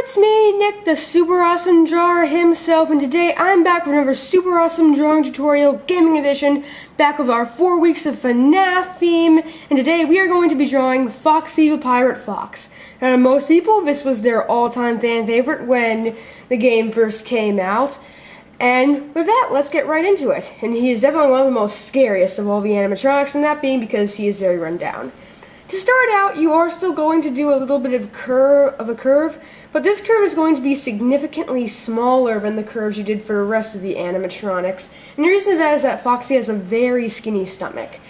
it's me, Nick, the super awesome drawer himself, and today I'm back with another super awesome drawing tutorial, gaming edition, back with our 4 weeks of FNAF theme, and today we are going to be drawing Foxy the Pirate Fox. Now, most people, this was their all-time fan favorite when the game first came out, and with that, let's get right into it. And he is definitely one of the most scariest of all the animatronics, and that being because he is very run down. To start out, you are still going to do a little bit of a curve, but this curve is going to be significantly smaller than the curves you did for the rest of the animatronics. And the reason for that is that Foxy has a very skinny stomach.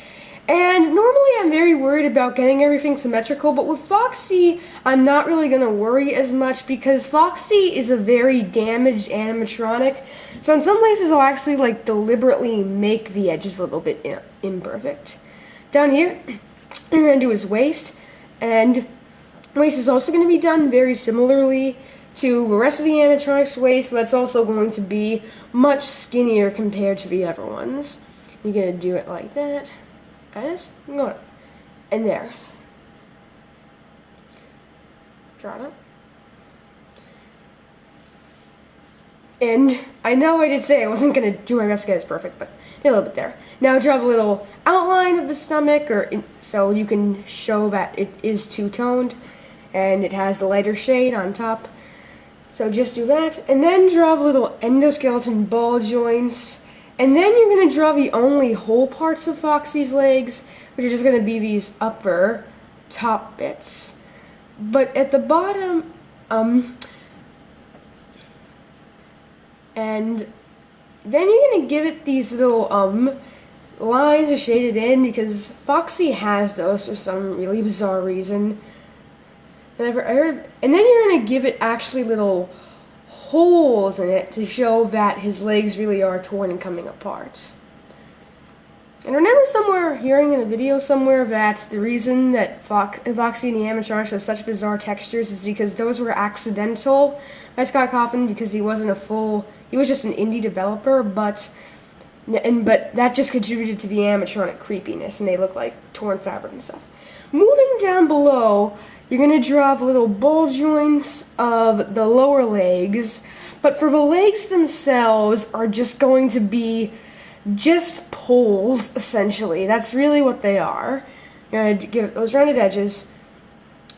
And normally I'm very worried about getting everything symmetrical, but with Foxy, I'm not really going to worry as much because Foxy is a very damaged animatronic. So in some places I'll actually deliberately make the edges a little bit imperfect. Down here, we're going to do his waist, and waist is also going to be done very similarly to the rest of the animatronic's waist, but it's also going to be much skinnier compared to the other ones. You're going to do it like that, and there. Draw it up. And I know I did say I wasn't going to do my best to get this perfect, but a little bit there. Now draw the little outline of the stomach, so you can show that it is two-toned, and it has a lighter shade on top. So just do that, and then draw the little endoskeleton ball joints, and then you're going to draw the only whole parts of Foxy's legs, which are just going to be these upper top bits. But at the bottom, and then you're going to give it these little lines shaded in because Foxy has those for some really bizarre reason. And then you're going to give it actually little holes in it to show that his legs really are torn and coming apart. And remember somewhere hearing in a video somewhere that the reason that Foxy and the animatronics have such bizarre textures is because those were accidental by Scott Cawthon because he was just an indie developer, but that just contributed to the animatronic creepiness, and they look like torn fabric and stuff. Moving down below, you're going to draw the little ball joints of the lower legs, but for the legs themselves are just going to be just poles, essentially. That's really what they are. You're going to give those rounded edges,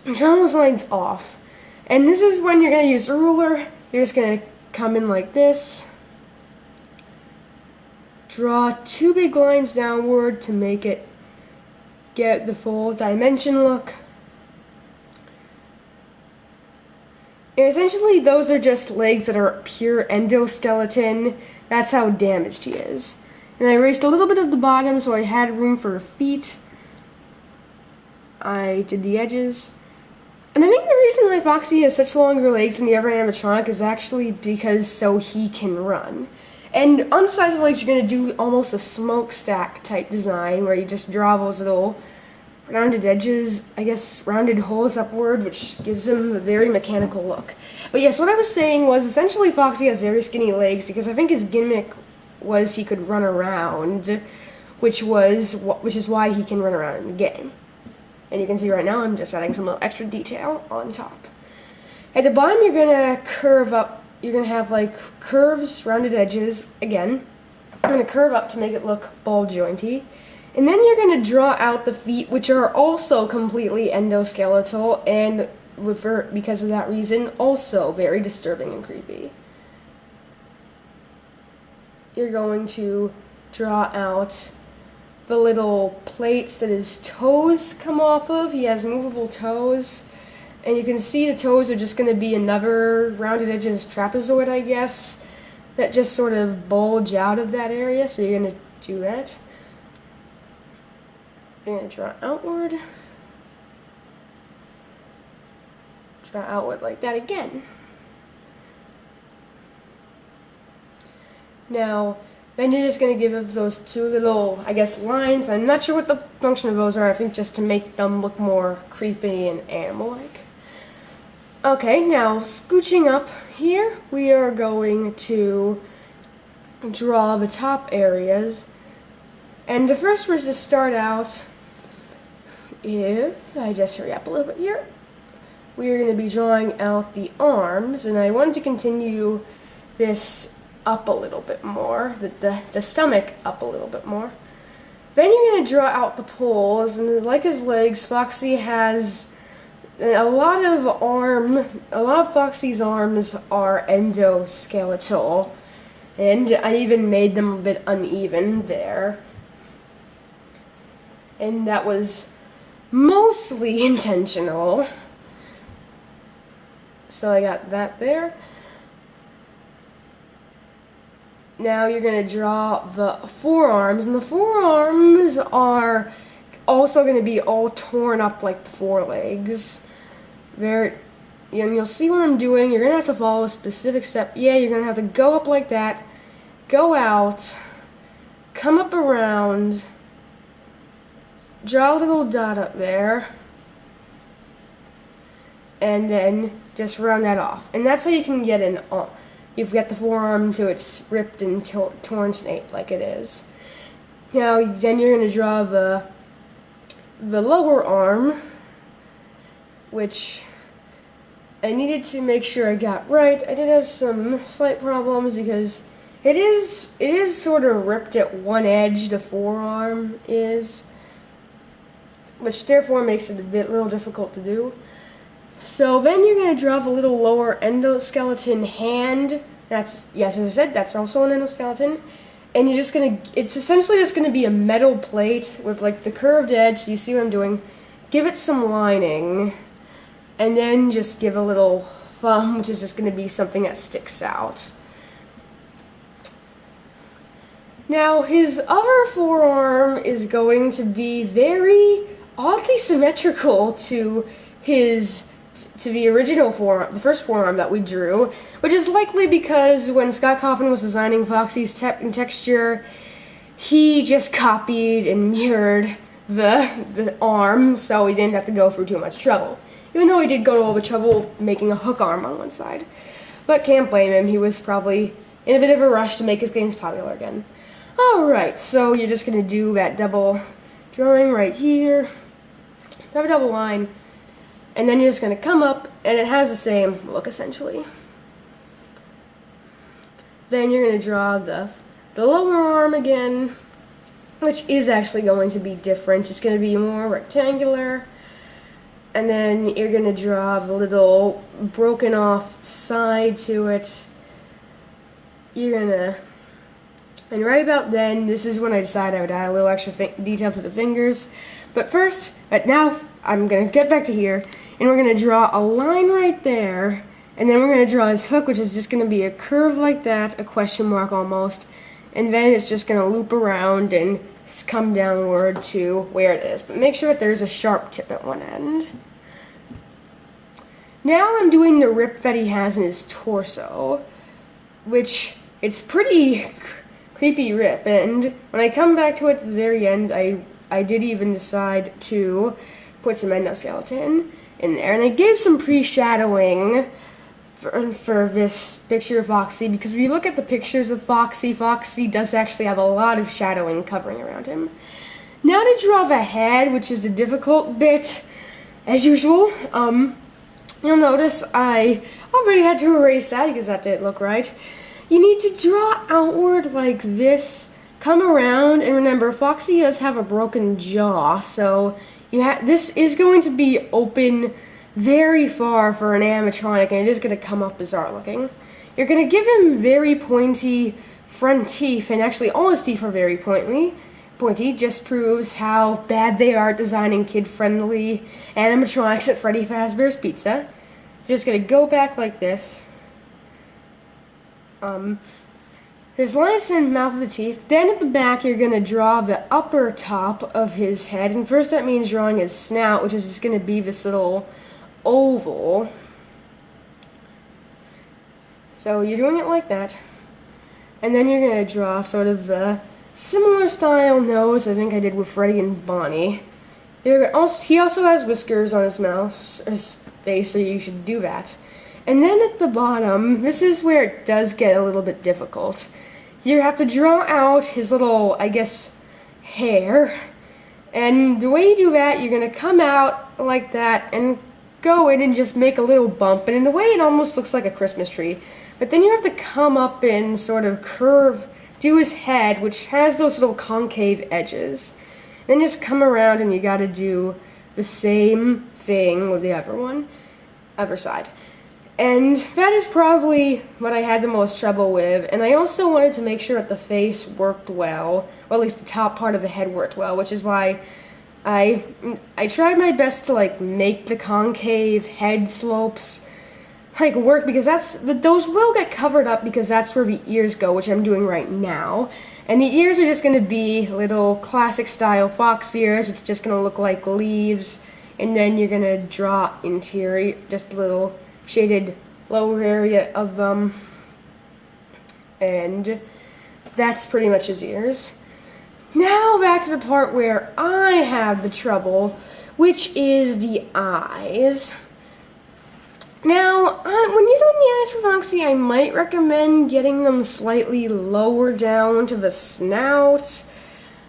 and draw those lines off. And this is when you're going to use a ruler. You're just going to come in like this. Draw two big lines downward to make it get the full dimension look. And essentially those are just legs that are pure endoskeleton. That's how damaged he is. And I erased a little bit of the bottom so I had room for feet. I did the edges. And I think the reason why Foxy has such longer legs than the other animatronic is actually because so he can run. And on the sides of the legs, you're going to do almost a smokestack type design where you just draw those little rounded edges, I guess rounded holes upward, which gives him a very mechanical look. But yes, what I was saying was essentially Foxy has very skinny legs because I think his gimmick was he could run around, which is why he can run around in the game. And you can see right now I'm just adding some little extra detail on top. At the bottom you're going to curve up. You're going to have curves, rounded edges. Again, I'm going to curve up to make it look ball jointy. And then you're going to draw out the feet, which are also completely endoskeletal and because of that reason also very disturbing and creepy. You're going to draw out the little plates that his toes come off of. He has movable toes, and you can see the toes are just going to be another rounded edges trapezoid, I guess, that just sort of bulge out of that area. So you're going to do that. You're going to draw outward. Draw outward like that again. Now, then you're just going to give those two little, I guess, lines. I'm not sure what the function of those are. I think just to make them look more creepy and animal-like. Okay, now scooching up here, we are going to draw the top areas. And the first was to start out, if I just hurry up a little bit here, we are going to be drawing out the arms, and I wanted to continue this up a little bit more, the stomach up a little bit more. Then you're going to draw out the poles, and like his legs, Foxy has a lot of Foxy's arms are endoskeletal, and I even made them a bit uneven there. And that was mostly intentional. So I got that there. Now you're going to draw the forearms, and the forearms are also going to be all torn up like the forelegs. And you'll see what I'm doing. You're going to have to follow a specific step. Yeah, you're going to have to go up like that, go out, come up around, draw a little dot up there, and then just round that off. And that's how you can get an arm. You've got the forearm to its ripped and torn snake like it is. Now, then you're going to draw the lower arm, which I needed to make sure I got right. I did have some slight problems because it is sort of ripped at one edge, the forearm is, which therefore makes it a little difficult to do. So then you're going to draw the little lower endoskeleton hand. That's, yes, as I said, that's also an endoskeleton. And you're just going to, it's essentially just going to be a metal plate with like the curved edge. You see what I'm doing? Give it some lining. And then just give a little thumb, which is just going to be something that sticks out. Now, his other forearm is going to be very oddly symmetrical to the original forearm, the first forearm that we drew, which is likely because when Scott Cawthon was designing Foxy's texture, he just copied and mirrored the arm, so he didn't have to go through too much trouble. Even though he did go to all the trouble of making a hook arm on one side. But can't blame him, he was probably in a bit of a rush to make his games popular again. Alright, so you're just going to do that double drawing right here. Have a double line. And then you're just going to come up, and it has the same look, essentially. Then you're going to draw the lower arm again, which is actually going to be different. It's going to be more rectangular. And then you're going to draw the little broken off side to it. You're going to... And right about then, this is when I decided I would add a little extra detail to the fingers. But first, now I'm going to get back to here, and we're going to draw a line right there, and then we're going to draw his hook, which is just going to be a curve like that, a question mark almost, and then it's just going to loop around and come downward to where it is. But make sure that there's a sharp tip at one end. Now I'm doing the rip that he has in his torso, which it's pretty creepy rip, and when I come back to it at the very end, I did even decide to put some endoskeleton in there, and I gave some pre-shadowing for this picture of Foxy, because if you look at the pictures of Foxy, Foxy does actually have a lot of shadowing covering around him. Now to draw the head, which is a difficult bit, as usual. You'll notice I already had to erase that because that didn't look right. You need to draw outward like this, come around, and remember, Foxy does have a broken jaw, so this is going to be open very far for an animatronic, and it is going to come up bizarre looking. You're going to give him very pointy front teeth, and actually all his teeth are very pointy, just proves how bad they are at designing kid-friendly animatronics at Freddy Fazbear's Pizza. So just going to go back like this. There's lines in the mouth of the teeth. Then at the back, you're going to draw the upper top of his head. And first that means drawing his snout, which is just going to be this little oval. So you're doing it like that. And then you're going to draw sort of the similar style nose I think I did with Freddy and Bonnie. He also has whiskers on his mouth, his face, so you should do that. And then at the bottom, this is where it does get a little bit difficult. You have to draw out his little, I guess, hair. And the way you do that, you're going to come out like that and go in and just make a little bump, and in a way it almost looks like a Christmas tree. But then you have to come up and sort of do his head, which has those little concave edges. Then just come around and you gotta do the same thing with the other side. And that is probably what I had the most trouble with. And I also wanted to make sure that the face worked well, or at least the top part of the head worked well, which is why I tried my best to like make the concave head slopes like work, because those will get covered up because that's where the ears go, which I'm doing right now. And the ears are just going to be little classic style fox ears, which are just going to look like leaves. And then you're going to draw interior, just a little shaded lower area of them. And that's pretty much his ears. Now back to the part where I have the trouble, which is the eyes. Now, when you're doing the eyes for Foxy, I might recommend getting them slightly lower down to the snout.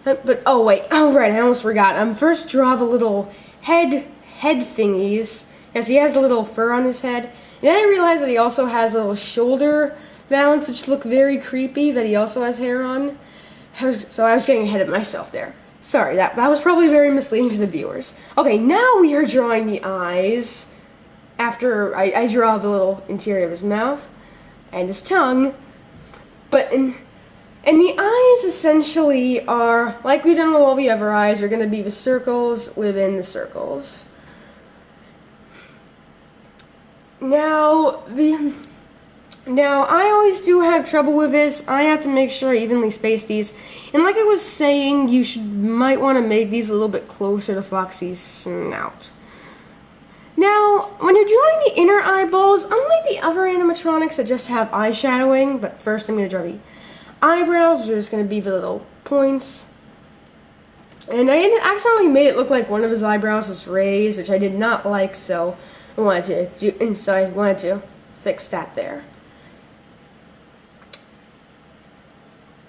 But, oh right, I almost forgot. First draw the little head thingies. Yes, he has a little fur on his head. And then I realized that he also has a little shoulder mounts, which look very creepy, that he also has hair on. So I was getting ahead of myself there. Sorry, that was probably very misleading to the viewers. Okay, now we are drawing the eyes. After I draw the little interior of his mouth and his tongue. And the eyes essentially are, like we've done with all the other eyes, are going to be the circles within the circles. Now, I always do have trouble with this. I have to make sure I evenly space these. And like I was saying, might want to make these a little bit closer to Foxy's snout. Now, when you're drawing the inner eyeballs, unlike the other animatronics that just have eye shadowing, but first I'm going to draw the eyebrows, which are just going to be the little points. And I accidentally made it look like one of his eyebrows was raised, which I did not like, so I wanted to fix that there.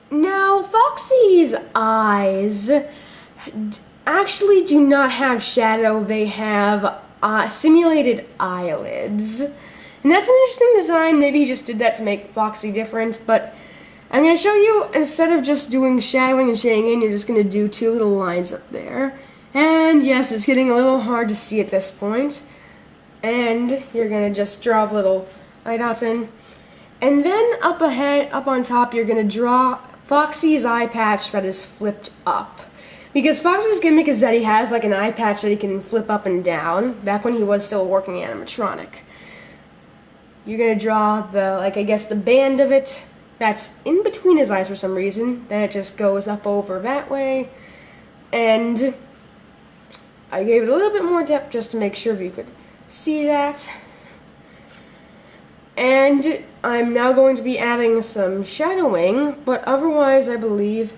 Now, Foxy's eyes actually do not have shadow, they have simulated eyelids. And that's an interesting design. Maybe he just did that to make Foxy different, but I'm going to show you, instead of just doing shadowing and shading in, you're just going to do two little lines up there. And yes, it's getting a little hard to see at this point. And you're going to just draw little eye dots in. And then up on top, you're going to draw Foxy's eye patch that is flipped up. Because Foxy's gimmick is that he has like an eye patch that he can flip up and down, back when he was still working animatronic. You're going to draw the band of it that's in between his eyes for some reason. Then it just goes up over that way. And I gave it a little bit more depth just to make sure you could see that. And I'm now going to be adding some shadowing, but otherwise I believe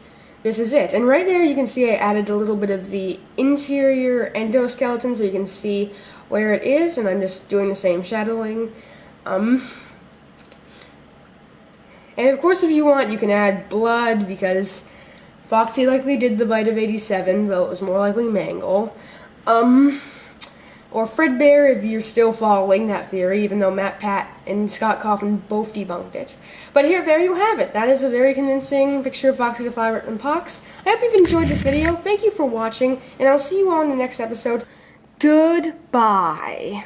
this is it. And right there you can see I added a little bit of the interior endoskeleton so you can see where it is, and I'm just doing the same shadowing. And of course if you want, you can add blood, because Foxy likely did the bite of 87, though it was more likely Mangle. Or Fredbear if you're still following that theory, even though Matt, Pat, and Scott Coffin both debunked it. But there you have it. That is a very convincing picture of Foxy the Pirate Fox. I hope you've enjoyed this video. Thank you for watching, and I'll see you all in the next episode. Goodbye.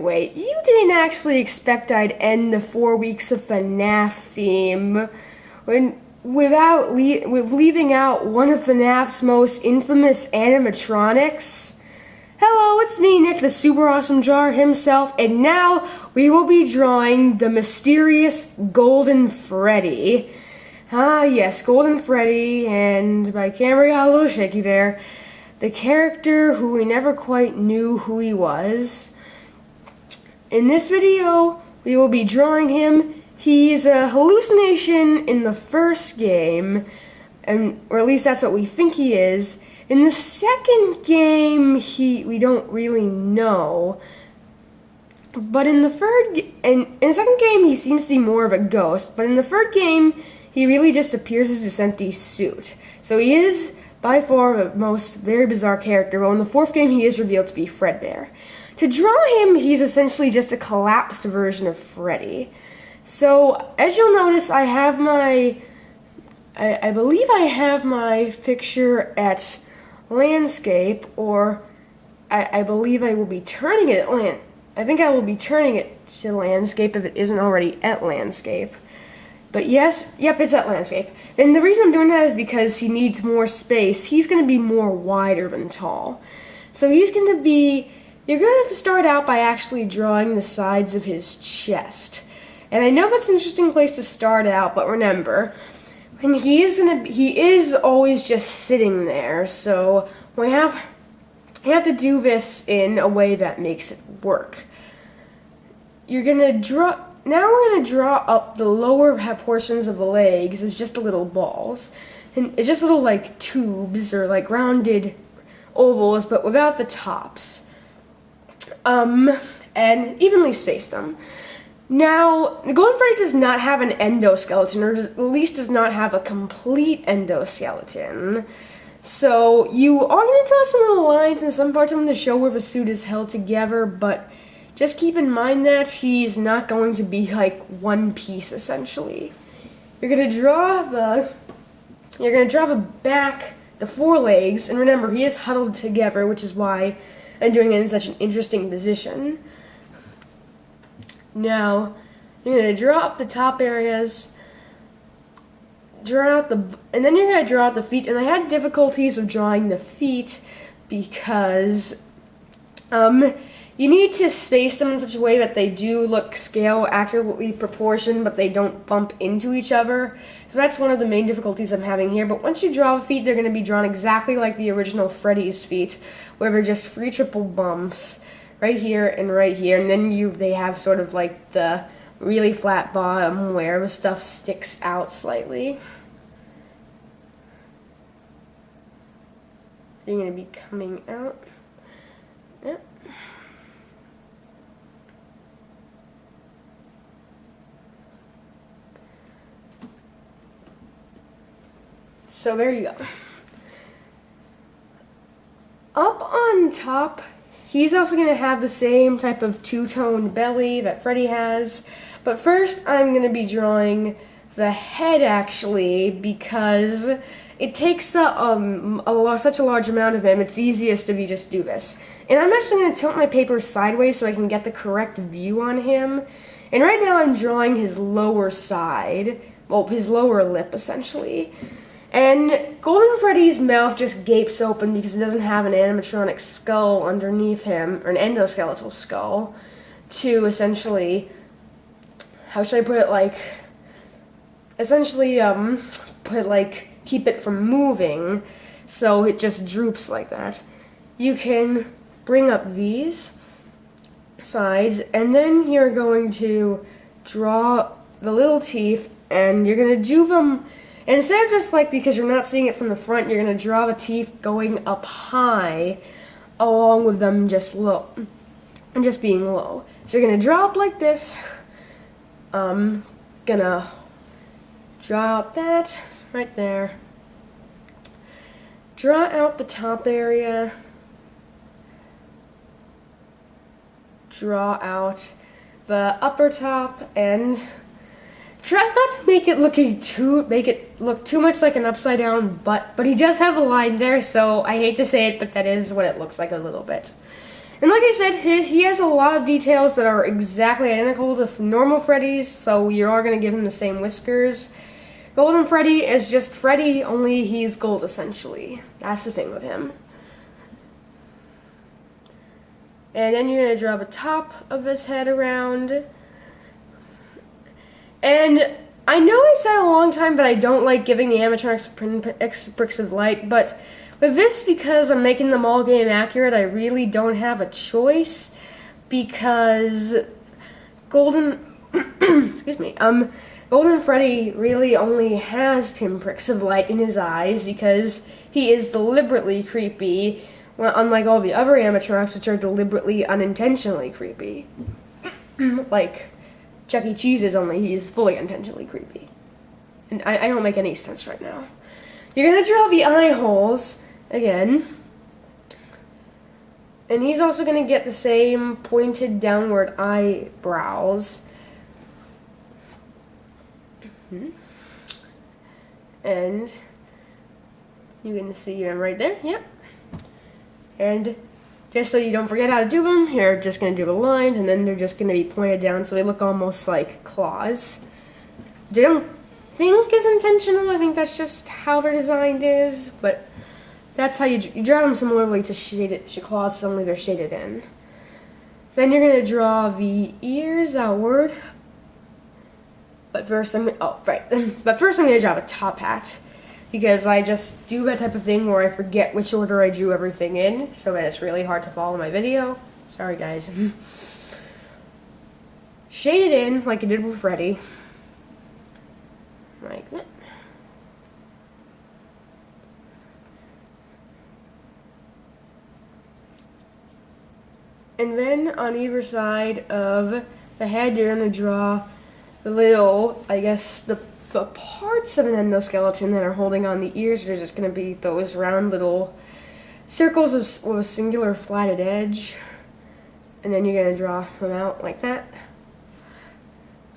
Wait. You didn't actually expect I'd end the 4 weeks of FNAF theme with leaving out one of FNAF's most infamous animatronics? Hello, it's me, Nick, the super awesome drawer himself, and now we will be drawing the mysterious Golden Freddy. Ah, yes, Golden Freddy, and my camera got a little shaky there. The character who we never quite knew who he was. In this video, we will be drawing him. He's a hallucination in the first game, or at least that's what we think he is. In the second game, we don't really know. But in the second game, he seems to be more of a ghost. But in the third game, he really just appears as this empty suit. So he is by far the most very bizarre character. Well, in the 4th game, he is revealed to be Fredbear. To draw him, he's essentially just a collapsed version of Freddy. So, as you'll notice, I have my... I believe I have my picture at landscape, or I believe I will be turning it at I think I will be turning it to landscape if it isn't already at landscape. But yes, yep, it's at landscape. And the reason I'm doing that is because he needs more space. He's going to be more wider than tall. So he's going to be... You're going to start out by actually drawing the sides of his chest. And I know that's an interesting place to start out, but remember... And he is always just sitting there, so we have to do this in a way that makes it work. Now we're gonna draw up the lower portions of the legs as just little balls. And it's just little like tubes or like rounded ovals, but without the tops. And evenly spaced them. Now, Golden Freddy does not have an endoskeleton, or at least does not have a complete endoskeleton. So, you are going to draw some little lines in some parts of him to show where the suit is held together, but just keep in mind that he's not going to be like one piece, essentially. You're going to draw the back, the forelegs, and remember, he is huddled together, which is why I'm doing it in such an interesting position. Now, you're going to draw up the top areas, and then you're going to draw out the feet, and I had difficulties of drawing the feet because you need to space them in such a way that they do look scale accurately proportioned, but they don't bump into each other. So that's one of the main difficulties I'm having here, but once you draw the feet, they're going to be drawn exactly like the original Freddy's feet, where they're just 3 triple bumps. Right here, and then they have sort of like the really flat bottom where the stuff sticks out slightly. So you're going to be coming out. Yep. So there you go. Up on top, he's also going to have the same type of two-tone belly that Freddy has. But first, I'm going to be drawing the head, actually, because it takes such a large amount of him, it's easiest to just do this. And I'm actually going to tilt my paper sideways so I can get the correct view on him. And right now I'm drawing his lower side, well, his lower lip, essentially. And Golden Freddy's mouth just gapes open because it doesn't have an animatronic skull underneath him, or an endoskeletal skull, to essentially, how should I put it, like, essentially, keep it from moving, so it just droops like that. You can bring up these sides, and then you're going to draw the little teeth, and you're going to do them. And instead of just because you're not seeing it from the front, you're going to draw the teeth going up high, along with them just low, and just being low. So you're going to draw up like this. Gonna draw out that right there. Draw out the top area. Draw out the upper top, and try not to make it look too much like an upside down butt, but he does have a line there, so I hate to say it, but that is what it looks like a little bit. And like I said, he has a lot of details that are exactly identical to normal Freddy's, so you are going to give him the same whiskers. Golden Freddy is just Freddy, only he's gold, essentially. That's the thing with him. And then you're going to draw the top of his head around. And I know I said a long time, but I don't like giving the animatronics bricks of light, but with this, because I'm making them all game accurate, I really don't have a choice, because Golden Freddy really only has pinpricks of light in his eyes, because he is deliberately creepy, unlike all the other animatronics, which are deliberately unintentionally creepy. Like Chuck E. Cheese is, only he's fully intentionally creepy. And I don't make any sense right now. You're gonna draw the eye holes again. And he's also gonna get the same pointed downward eyebrows. And you can see him right there, yep. And just so you don't forget how to do them, you're just going to do the lines, and then they're just going to be pointed down so they look almost like claws. Which I don't think is intentional. I think that's just how they're designed is, but that's how you draw them similarly to claws, only they're shaded in. Then you're going to draw the ears outward. But first I'm going to draw a top hat, because I just do that type of thing where I forget which order I drew everything in, so that it's really hard to follow my video. Sorry, guys. Shade it in like I did with Freddy. Like that. And then on either side of the head, you're going to draw the little, I guess, the parts of an endoskeleton that are holding on the ears are just going to be those round little circles with a singular flatted edge. And then you're going to draw them out like that.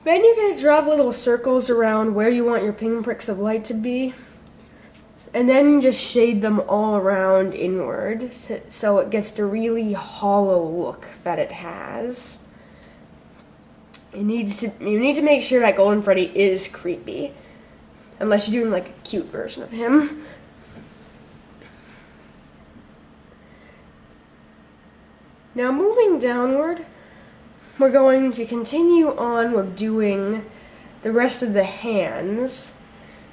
Then you're going to draw little circles around where you want your pinpricks of light to be. And then just shade them all around inward so it gets the really hollow look that it has. You need to make sure that Golden Freddy is creepy, unless you're doing like a cute version of him. Now moving downward, we're going to continue on with doing the rest of the hands.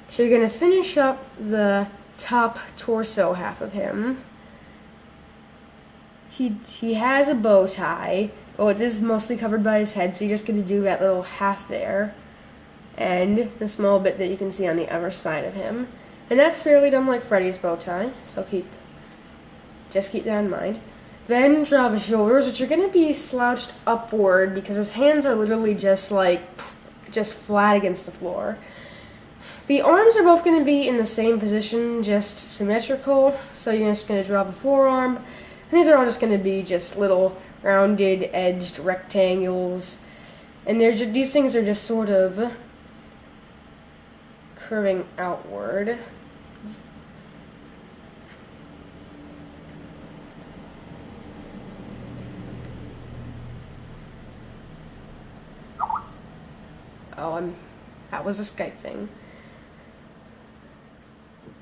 So you're going to finish up the top torso half of him. He has a bow tie. Oh, it is mostly covered by his head, so you're just going to do that little half there. And the small bit that you can see on the other side of him. And that's fairly done like Freddy's bow tie, so just keep that in mind. Then draw the shoulders, which are going to be slouched upward because his hands are literally just flat against the floor. The arms are both going to be in the same position, just symmetrical, so you're just going to draw the forearm. And these are all just going to be just little rounded edged rectangles, and these things are just sort of curving outward. Oh, that was a Skype thing.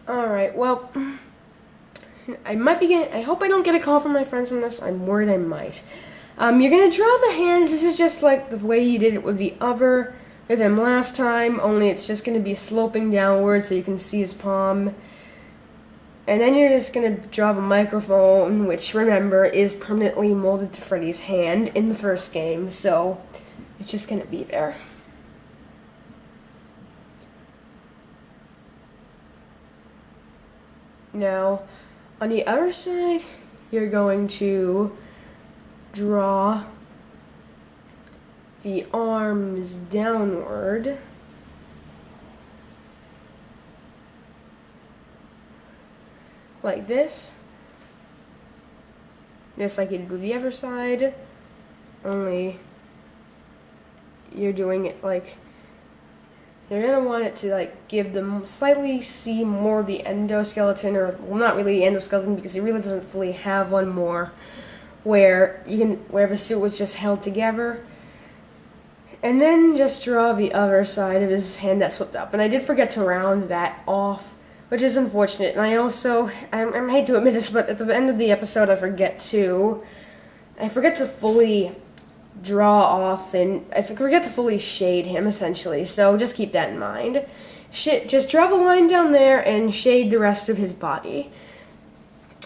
Alright, well, I hope I don't get a call from my friends on this. I'm worried I might. You're going to draw the hands. This is just like the way you did it with him last time, only it's just going to be sloping downward so you can see his palm. And then you're just going to draw the microphone, which, remember, is permanently molded to Freddy's hand in the first game, so it's just going to be there. Now, on the other side, you're going to draw the arms downward. Like this. Just like you did with the other side. Only you're doing it like, you're going to want it to like give them slightly see more of the endoskeleton, or well, not really the endoskeleton because he really doesn't fully have one more, where the suit was just held together. And then just draw the other side of his hand that's flipped up. And I did forget to round that off, which is unfortunate. And I also, I hate to admit this, but at the end of the episode I forget to fully draw off, and I forget to fully shade him, essentially. So just keep that in mind. Just draw the line down there and shade the rest of his body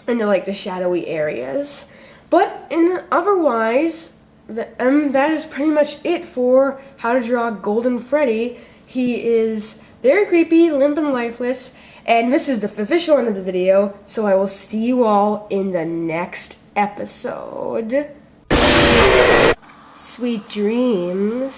into like the shadowy areas. But otherwise, that is pretty much it for how to draw Golden Freddy. He is very creepy, limp and lifeless, and this is the official end of the video, so I will see you all in the next episode. Sweet dreams.